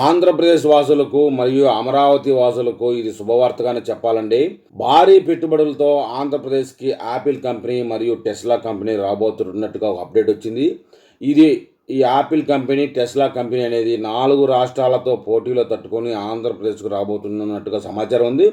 ఆంధ్రప్రదేశ్ వాసులకు మరియు అమరావతి వాసులకు ఇది శుభవార్తగానే చెప్పాలండి. భారీ పెట్టుబడులతో ఆంధ్రప్రదేశ్కి యాపిల్ కంపెనీ మరియు టెస్లా కంపెనీ రాబోతున్నట్టుగా ఒక అప్డేట్ వచ్చింది. ఈ యాపిల్ కంపెనీ, టెస్లా కంపెనీ అనేది 4 రాష్ట్రాలతో పోటీలో తట్టుకొని ఆంధ్రప్రదేశ్కు రాబోతున్నట్టుగా సమాచారం ఉంది.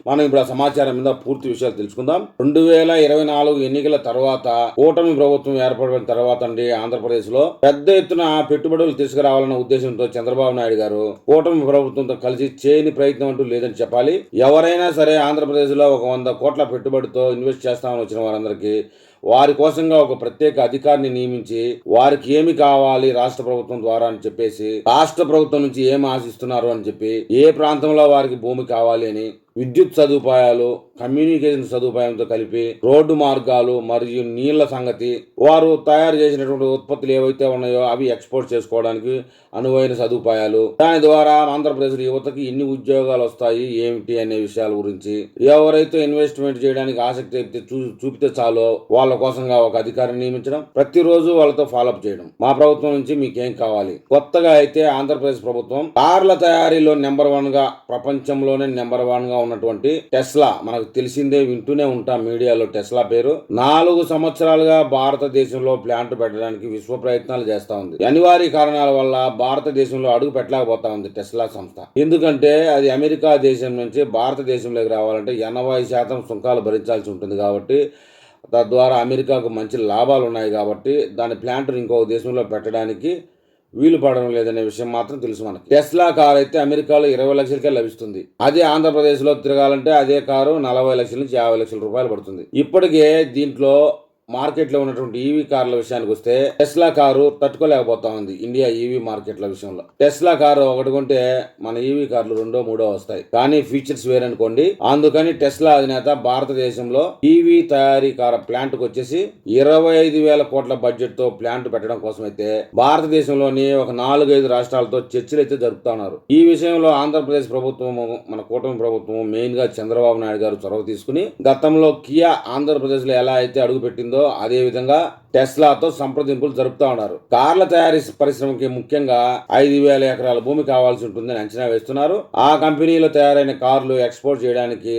మనం ఇప్పుడు ఆ సమాచారం మీద పూర్తి విషయాలు తెలుసుకుందాం. 2024 ఎన్నికల తర్వాత కూటమి ప్రభుత్వం ఏర్పడిన తర్వాత అండి, ఆంధ్రప్రదేశ్లో పెద్ద ఎత్తున పెట్టుబడులు తీసుకురావాలన్న ఉద్దేశంతో చంద్రబాబు నాయుడు గారు కూటమి ప్రభుత్వంతో కలిసి చేయని ప్రయత్నం అంటూ లేదని చెప్పాలి. ఎవరైనా సరే ఆంధ్రప్రదేశ్లో ఒక 100 కోట్ల పెట్టుబడితో ఇన్వెస్ట్ చేస్తామని వచ్చిన వారందరికీ వారి కోసంగా ఒక ప్రత్యేక అధికారిని నియమించి వారికి ఏమి కావాలి రాష్ట్ర ప్రభుత్వం ద్వారా అని చెప్పేసి, రాష్ట్ర ప్రభుత్వం నుంచి ఏమి ఆశిస్తున్నారు అని చెప్పి, ఏ ప్రాంతంలో వారికి భూమి కావాలి అని, విద్యుత్ సదుపాయాలు, కమ్యూనికేషన్ సదుపాయంతో కలిపి రోడ్డు మార్గాలు మరియు నీళ్ల సంగతి, వారు తయారు చేసినటువంటి ఉత్పత్తులు ఏవైతే ఉన్నాయో అవి ఎక్స్పోర్ట్ చేసుకోవడానికి అనువైన సదుపాయాలు, దాని ద్వారా ఆంధ్రప్రదేశ్ యువతకి ఎన్ని ఉద్యోగాలు వస్తాయి ఏమిటి అనే విషయాల గురించి, ఎవరైతే ఇన్వెస్ట్మెంట్ చేయడానికి ఆసక్తి చూపితే చాలో వాళ్ళ కోసంగా ఒక అధికారిని నియమించడం, ప్రతిరోజు వాళ్ళతో ఫాలోఅప్ చేయడం. మా ప్రభుత్వం నుంచి మీకేం కావాలి. కొత్తగా అయితే ఆంధ్రప్రదేశ్ ప్రభుత్వం కార్ల తయారీలో నెంబర్ 1 గా, ప్రపంచంలోనే నెంబర్ 1 గా ఉన్నటువంటి టెస్లా, మనకు తెలిసిందే, వింటూనే ఉంటాం మీడియాలో టెస్లా పేరు. 4 సంవత్సరాలుగా భారతదేశంలో ప్లాంట్ పెట్టడానికి విశ్వ ప్రయత్నాలు చేస్తా ఉంది. అనివార్య కారణాల వల్ల భారతదేశంలో అడుగు పెట్టలేకపోతా ఉంది టెస్లా సంస్థ. ఎందుకంటే అది అమెరికా దేశం నుంచి భారతదేశంలోకి రావాలంటే 80% సుంకాలు భరించాల్సి ఉంటుంది కాబట్టి, తద్వారా అమెరికాకు మంచి లాభాలు ఉన్నాయి కాబట్టి దాని ప్లాంట్ను ఇంకొక దేశంలో పెట్టడానికి వీలు పడడం లేదనే విషయం మాత్రం తెలుసు మనకి. టెస్లా కారు అయితే అమెరికాలో 20 లక్షలకే లభిస్తుంది. అదే ఆంధ్రప్రదేశ్లో తిరగాలంటే అదే కారు 40 లక్షల నుంచి 50 లక్షల రూపాయలు పడుతుంది. ఇప్పటికే దీంట్లో మార్కెట్లో ఉన్నటువంటి ఈవీ కార్ల విషయానికి వస్తే టెస్లా కారు తట్టుకోలేకపోతా ఉంది ఇండియా ఈవీ మార్కెట్ల విషయంలో. టెస్లా కారు ఒకటి కొంటే మన ఈవీ కార్లు 2, 3 వస్తాయి, కానీ ఫీచర్స్ వేరనుకోండి. అందుకని టెస్లా అధినేత భారతదేశంలో ఈవీ తయారీ కారు ప్లాంట్ కు వచ్చేసి 25,000 కోట్ల బడ్జెట్ తో ప్లాంట్ పెట్టడం కోసం అయితే భారతదేశంలోని ఒక 4-5 రాష్ట్రాలతో చర్చలు అయితే జరుపుతా ఉన్నారు. ఈ విషయంలో ఆంధ్రప్రదేశ్ ప్రభుత్వము, మన కూటమి ప్రభుత్వం, మెయిన్ గా చంద్రబాబు నాయుడు గారు చొరవ తీసుకుని గతంలో కియా ఆంధ్రప్రదేశ్ లో ఎలా అయితే అడుగుపెట్టిందో అదే విధంగా టెస్లాతో సంప్రదింపులు జరుపుతా ఉన్నారు. కార్ల తయారీ పరిశ్రమకి ముఖ్యంగా 5,000 ఎకరాల భూమి కావాల్సి ఉంటుందని అంచనా వేస్తున్నారు. ఆ కంపెనీలో తయారైన కార్లు ఎక్స్పోర్ట్ చేయడానికి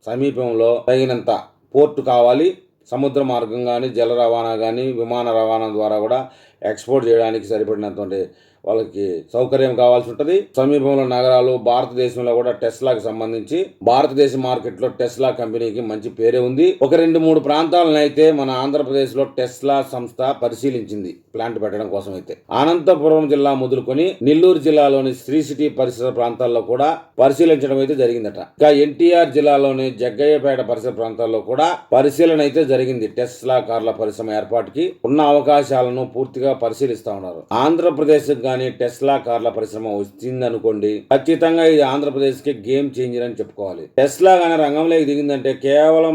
సమీపంలో తగినంత పోర్టు కావాలి. సముద్ర మార్గం కానీ, జల రవాణా కానీ, విమాన రవాణా ద్వారా కూడా ఎక్స్పోర్ట్ చేయడానికి సరిపడినటువంటి వాళ్ళకి సౌకర్యం కావాల్సి ఉంటుంది. సమీపంలో నగరాలు, భారతదేశంలో కూడా టెస్లాకి సంబంధించి భారతదేశ మార్కెట్లో టెస్లా కంపెనీకి మంచి పేరే ఉంది. ఒక 2-3 ప్రాంతాలను అయితే మన ఆంధ్రప్రదేశ్ లో టెస్లా సంస్థ పరిశీలించింది ప్లాంట్ పెట్టడం కోసం అయితే. అనంతపురం జిల్లా మొదలుకొని నెల్లూరు జిల్లాలోని శ్రీ సిటీ పరిసర ప్రాంతాల్లో కూడా పరిశీలించడం అయితే జరిగిందట. ఇంకా ఎన్టీఆర్ జిల్లాలోని జగ్గయ్యపేట పరిసర ప్రాంతాల్లో కూడా పరిశీలన అయితే జరిగింది. టెస్లా కార్ల పరిశ్రమ ఏర్పాటుకి ఉన్న అవకాశాలను పూర్తిగా పరిశీలిస్తా ఉన్నారు. ఆంధ్రప్రదేశ్ కానీ టెస్లా కార్ల పరిశ్రమ వచ్చిందనుకోండి, ఖచ్చితంగా ఇది ఆంధ్రప్రదేశ్ కి గేమ్ చేంజర్ అని చెప్పుకోవాలి. టెస్లా గానీ రంగంలోకి దిగిందంటే కేవలం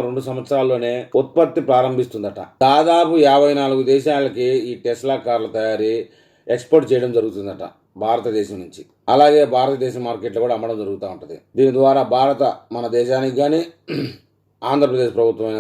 2 సంవత్సరాల్లోనే ఉత్పత్తి ప్రారంభిస్తుందట. దాదాపు 54 దేశాలకి ఈ టెస్లా కార్ల తయారీ ఎక్స్పోర్ట్ చేయడం జరుగుతుందట భారతదేశం నుంచి. అలాగే భారతదేశ మార్కెట్లో కూడా అమ్మడం జరుగుతూ ఉంటుంది. దీని ద్వారా మన దేశానికి కానీ, ఆంధ్రప్రదేశ్ ప్రభుత్వం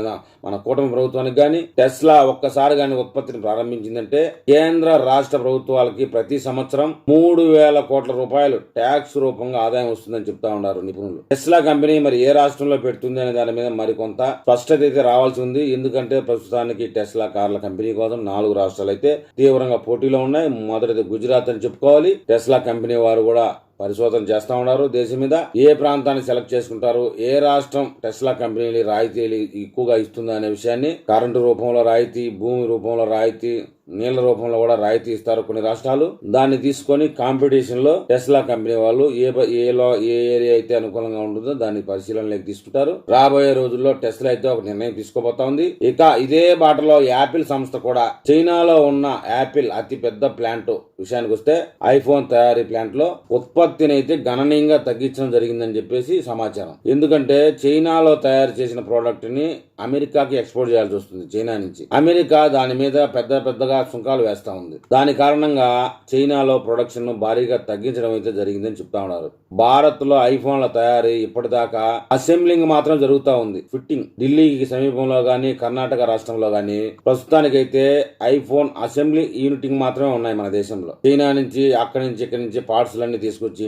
మన కూటమి ప్రభుత్వానికి కానీ టెస్లా ఒక్కసారి కానీ ఉత్పత్తిని ప్రారంభించిందంటే కేంద్ర రాష్ట్ర ప్రభుత్వాలకి ప్రతి సంవత్సరం 3,000 కోట్ల రూపాయలు ట్యాక్స్ రూపంగా ఆదాయం వస్తుందని చెప్తా ఉన్నారు నిపుణులు. టెస్లా కంపెనీ మరి ఏ రాష్ట్రంలో పెడుతుంది అనే దాని మీద మరికొంత స్పష్టత అయితే రావాల్సి ఉంది. ఎందుకంటే ప్రస్తుతానికి టెస్లా కార్ల కంపెనీ కోసం 4 రాష్ట్రాలు అయితే తీవ్రంగా పోటీలో ఉన్నాయి. మొదటిది గుజరాత్ అని చెప్పుకోవాలి. టెస్లా కంపెనీ వారు కూడా పరిశోధన చేస్తా ఉన్నారు దేశం మీద. ఏ ప్రాంతాన్ని సెలెక్ట్ చేసుకుంటారు, ఏ రాష్ట్రం టెస్లా కంపెనీలు రాయితీలు ఎక్కువగా ఇస్తుందా అనే విషయాన్ని, కరెంటు రూపంలో రాయితీ, భూమి రూపంలో రాయితీ, నీళ్ల రూపంలో కూడా రాయితీ ఇస్తారు కొన్ని రాష్ట్రాలు. దాన్ని తీసుకొని కాంపిటీషన్ లో టెస్లా కంపెనీ వాళ్ళు ఏ ఏరియా అయితే అనుకూలంగా ఉంటుందో దాన్ని పరిశీలనలోకి తీసుకుంటారు. రాబోయే రోజుల్లో టెస్లా అయితే ఒక నిర్ణయం తీసుకోబోతా ఉంది. ఇక ఇదే బాటలో యాపిల్ సంస్థ కూడా చైనాలో ఉన్న యాపిల్ అతి పెద్ద ప్లాంట్ విషయానికి వస్తే ఐఫోన్ తయారీ ప్లాంట్ లో ఉత్పత్తిని అయితే గణనీయంగా తగ్గించడం జరిగిందని చెప్పేసి సమాచారం. ఎందుకంటే చైనాలో తయారు చేసిన ప్రోడక్ట్ ని అమెరికాకి ఎక్స్పోర్ట్ చేయాల్సి వస్తుంది. చైనా నుంచి అమెరికా దాని మీద పెద్దగా సుంకాలు వేస్తా ఉంది. దాని కారణంగా చైనాలో ప్రొడక్షన్ ను భారీగా తగ్గించడం అయితే జరిగిందని చెప్తా ఉన్నారు. భారత్ లో ఐఫోన్ల తయారీ ఇప్పటిదాకా అసెంబ్లింగ్ మాత్రం జరుగుతూ ఉంది. ఫిట్టింగ్ ఢిల్లీకి సమీపంలో గానీ కర్ణాటక రాష్ట్రంలో గానీ ప్రస్తుతానికైతే ఐఫోన్ అసెంబ్లీ యూనిటింగ్ మాత్రమే ఉన్నాయి మన దేశంలో. చైనా నుంచి అక్కడి నుంచి ఇక్కడి నుంచి పార్ట్స్ లన్నీ తీసుకొచ్చి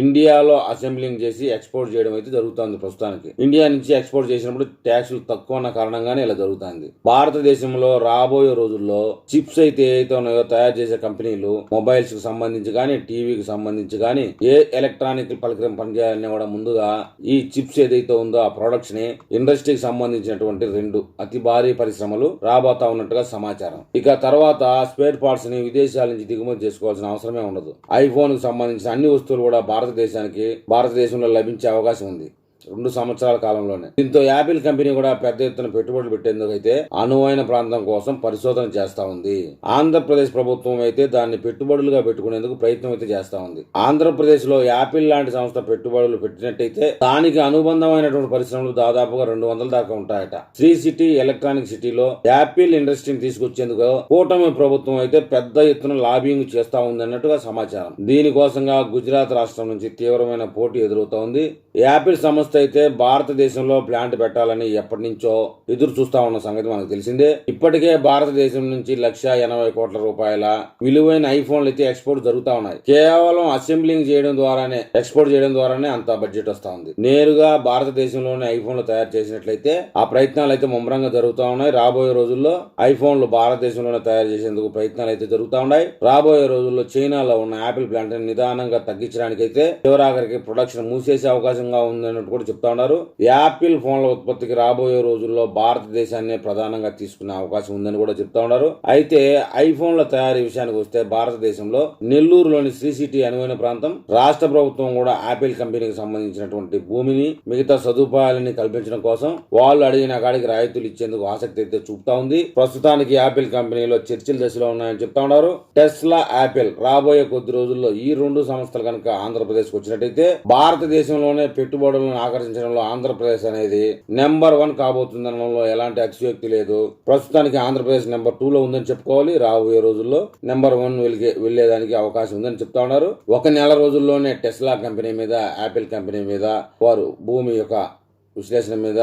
ఇండియాలో అసెంబ్లింగ్ చేసి ఎక్స్పోర్ట్ చేయడం అయితే జరుగుతుంది. ప్రస్తుతానికి ఇండియా నుంచి ఎక్స్పోర్ట్ చేసినప్పుడు ట్యాక్సులు తక్కువ ఉన్న కారణంగానే ఇలా జరుగుతుంది. భారతదేశంలో రాబోయే రోజుల్లో చిప్స్ అయితే ఏదైతే ఉన్నాయో తయారు చేసే కంపెనీలు మొబైల్స్ కి సంబంధించి గానీ టీవీకి సంబంధించి గానీ ఏ ఎలక్ట్రానిక్ పరికరం పనిచేయాలని కూడా ముందుగా ఈ చిప్స్ ఏదైతే ఉందో ఆ ప్రొడక్ట్స్ ని ఇండస్ట్రీకి సంబంధించినటువంటి 2 అతి భారీ పరిశ్రమలు రాబోతా ఉన్నట్టుగా సమాచారం. ఇక తర్వాత స్పేర్ పార్ట్స్ ని విదేశాల నుంచి దిగుమతి చేసుకోవాల్సిన అవసరమే ఉండదు. ఐఫోన్ కు సంబంధించిన అన్ని వస్తువులు కూడా భారతదేశంలో లభించే అవకాశం ఉంది 2 సంవత్సరాల కాలంలోనే. దీంతో యాపిల్ కంపెనీ కూడా పెద్ద ఎత్తున పెట్టుబడులు పెట్టేందుకు అయితే అనువైన ప్రాంతం కోసం పరిశోధన చేస్తా ఉంది. ఆంధ్రప్రదేశ్ ప్రభుత్వం అయితే దాన్ని పెట్టుబడులుగా పెట్టుకునేందుకు ప్రయత్నం అయితే చేస్తా ఉంది. ఆంధ్రప్రదేశ్ లో యాపిల్ లాంటి సంస్థ పెట్టుబడులు పెట్టినట్టయితే దానికి అనుబంధమైనటువంటి పరిశ్రమలు దాదాపుగా 200 దాకా ఉంటాయట. శ్రీ సిటీ ఎలక్ట్రానిక్ సిటీలో యాపిల్ ఇండస్ట్రీని తీసుకొచ్చేందుకు కూటమి ప్రభుత్వం అయితే పెద్ద ఎత్తున లాబింగ్ చేస్తా ఉంది అన్నట్టుగా సమాచారం. దీనికోసంగా గుజరాత్ రాష్ట్రం నుంచి తీవ్రమైన పోటీ ఎదురవుతా ఉంది. యాపిల్ సంస్థ అయితే భారతదేశంలో ప్లాంట్ పెట్టాలని ఎప్పటి నుంచో ఎదురు చూస్తా ఉన్న సంగతి మనకు తెలిసిందే. ఇప్పటికే భారతదేశం నుంచి 180 కోట్ల రూపాయల విలువైన ఐఫోన్లు అయితే ఎక్స్పోర్ట్ జరుగుతా ఉన్నాయి. కేవలం అసెంబ్లింగ్ చేయడం ద్వారానే అంత బడ్జెట్ వస్తా ఉంది. నేరుగా భారతదేశంలోనే ఐఫోన్లు తయారు చేసినట్లయితే ఆ ప్రయత్నాలు అయితే ముమ్మరంగా జరుగుతా ఉన్నాయి. రాబోయే రోజుల్లో ఐఫోన్లు భారతదేశంలోనే తయారు చేసేందుకు ప్రయత్నాలు అయితే జరుగుతా ఉన్నాయి. రాబోయే రోజుల్లో చైనాలో ఉన్న యాపిల్ ప్లాంట్ నిదానంగా తగ్గించడానికి అయితే చివరాఖరికి ప్రొడక్షన్ మూసేసే అవకాశంగా ఉందన్నట్టు చెప్తా ఉన్నారు. యాపిల్ ఫోన్ల ఉత్పత్తికి రాబోయే రోజుల్లో భారతదేశాన్ని ప్రధానంగా తీసుకునే అవకాశం ఉందని కూడా చెప్తా ఉన్నారు. అయితే ఐఫోన్ల తయారీ విషయానికి వస్తే భారతదేశంలో నెల్లూరులోని శ్రీ సిటీ అనువైన ప్రాంతం రాష్ట్ర ప్రభుత్వం కూడా యాపిల్ కంపెనీకి సంబంధించినటువంటి భూమిని మిగతా సదుపాయాలని కల్పించడం కోసం వాళ్ళు అడిగిన కాడికి రాయితీలు ఇచ్చేందుకు ఆసక్తి అయితే చూపుతా ఉంది. ప్రస్తుతానికి యాపిల్ కంపెనీలో చర్చల దశలో ఉన్నాయని చెప్తా ఉన్నారు. టెస్లా, యాపిల్ రాబోయే కొద్ది రోజుల్లో ఈ 2 సంస్థలు కనుక ఆంధ్రప్రదేశ్ కు వచ్చినట్టయితే భారతదేశంలోనే పెట్టుబడులను ఆకర్షించడంలో ఆంధ్రప్రదేశ్ అనేది నెంబర్ 1 కాబోతుందనడంలో ఎలాంటి అతిశయోక్తి లేదు. ప్రస్తుతానికి ఆంధ్రప్రదేశ్ నెంబర్ 2 లో ఉందని చెప్పుకోవాలి. రాబోయే రోజుల్లో నెంబర్ 1 వెళ్లేదానికి అవకాశం ఉందని చెప్తా ఉన్నారు. 1 నెల రోజుల్లోనే టెస్లా కంపెనీ మీద, యాపిల్ కంపెనీ మీద వారు భూమి యొక్క విశ్లేషణ మీద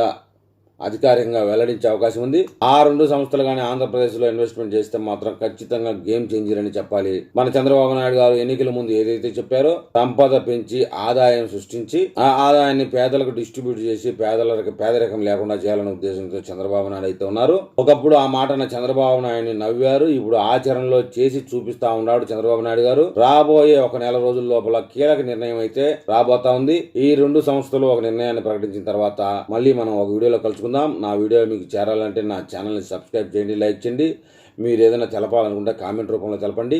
అధికారికంగా వెల్లడించే అవకాశం ఉంది. ఆ 2 సంస్థలు కానీ ఆంధ్రప్రదేశ్ లో ఇన్వెస్ట్మెంట్ చేస్తే మాత్రం ఖచ్చితంగా గేమ్ చేంజర్ అని చెప్పాలి. మన చంద్రబాబు నాయుడు గారు ఎన్నికల ముందు ఏదైతే చెప్పారో సంపద పెంచి ఆదాయం సృష్టించి ఆ ఆదాయాన్ని పేదలకు డిస్ట్రిబ్యూట్ చేసి పేదరికం లేకుండా చేయాలనే ఉద్దేశంతో చంద్రబాబు నాయుడు అయితే ఉన్నారు. ఒకప్పుడు ఆ మాటన చంద్రబాబు నాయుడిని నవ్వారు. ఇప్పుడు ఆచరణలో చేసి చూపిస్తా ఉన్నాడు చంద్రబాబు నాయుడు గారు. రాబోయే 1 నెల రోజుల లోపల కీలక నిర్ణయం అయితే రాబోతా ఉంది. ఈ 2 సంస్థలు ఒక నిర్ణయాన్ని ప్రకటించిన తర్వాత మళ్ళీ మనం ఒక వీడియోలో కలుసుకుందాం. నా వీడియో మీకు చేరాలంటే నా ఛానల్ని సబ్స్క్రైబ్ చేయండి, లైక్ చేయండి. మీరు ఏదైనా తెలపాలనుకుంటే కామెంట్ రూపంలో తెలపండి.